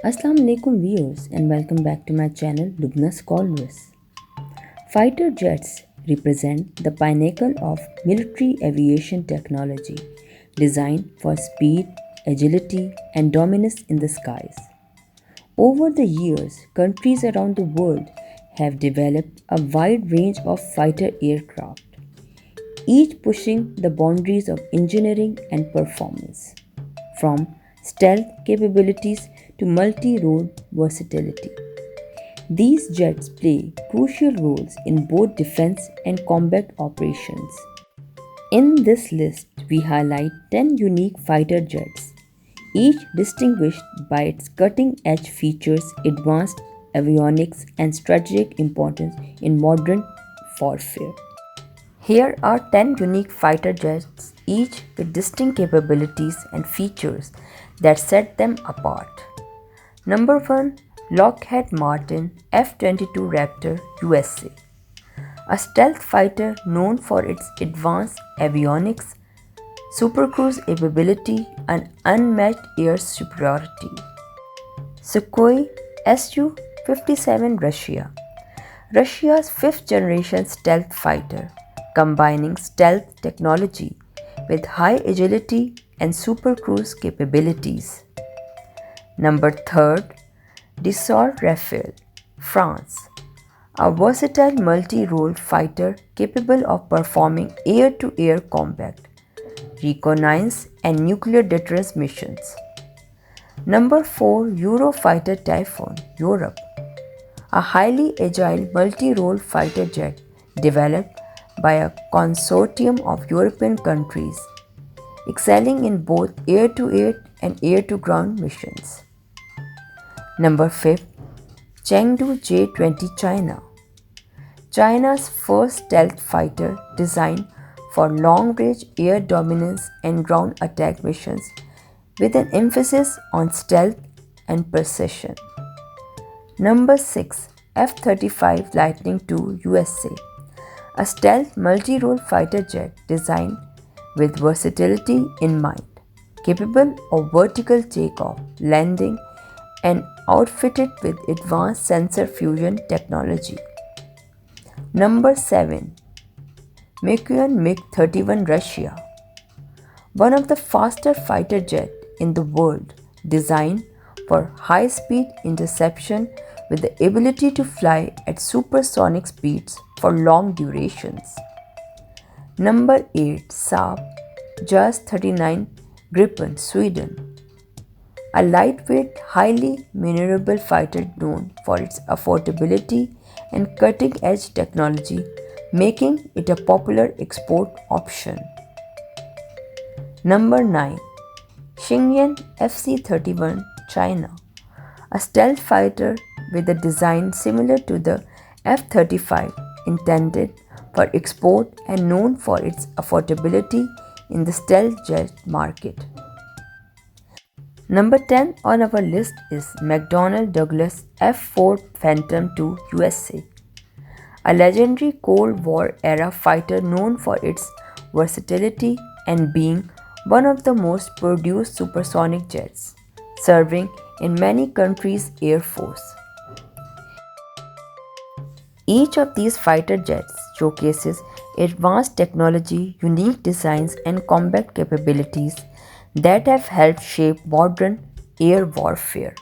Assalamu alaikum viewers and welcome back to my channel Lubna's Callways. Fighter jets represent the pinnacle of military aviation technology designed for speed, agility and dominance in the skies. Over the years, countries around the world have developed a wide range of fighter aircraft, each pushing the boundaries of engineering and performance, from stealth capabilities to multi role versatility. These jets play crucial roles in both defense and combat operations. In this list, we highlight 10 unique fighter jets, each distinguished by its cutting edge features, advanced avionics, and strategic importance in modern warfare. Here are 10 unique fighter jets, each with distinct capabilities and features that set them apart. Number 1, Lockheed Martin F-22 Raptor USA, a stealth fighter known for its advanced avionics, supercruise capability, and unmatched air superiority. Sukhoi Su-57 Russia, Russia's fifth-generation stealth fighter, combining stealth technology with high agility and supercruise capabilities. Number 3, Dassault Rafale, France, a versatile multi-role fighter capable of performing air-to-air combat, reconnaissance, and nuclear deterrence missions. Number 4, Eurofighter Typhoon, Europe, a highly agile multi-role fighter jet developed by a consortium of European countries, excelling in both air-to-air and air-to-ground missions. Number 5, Chengdu J-20 China, China's first stealth fighter designed for long-range air dominance and ground attack missions with an emphasis on stealth and precision. Number 6, F-35 Lightning II USA, a stealth multi-role fighter jet designed with versatility in mind, capable of vertical takeoff, landing, and outfitted with advanced sensor fusion technology. Number 7, Mikoyan MiG-31 Russia, one of the fastest fighter jets in the world, designed for high-speed interception with the ability to fly at supersonic speeds for long durations. Number 8, Saab JAS 39 Gripen, Sweden, a lightweight, highly maneuverable fighter known for its affordability and cutting-edge technology, making it a popular export option. Number 9, Xingyan FC-31 China, a stealth fighter with a design similar to the F-35, intended for export and known for its affordability in the stealth jet market. Number 10 on our list is McDonnell Douglas F-4 Phantom II USA, a legendary Cold War era fighter known for its versatility and being one of the most produced supersonic jets, serving in many countries' air force. Each of these fighter jets showcases advanced technology, unique designs, and combat capabilities that have helped shape modern air warfare.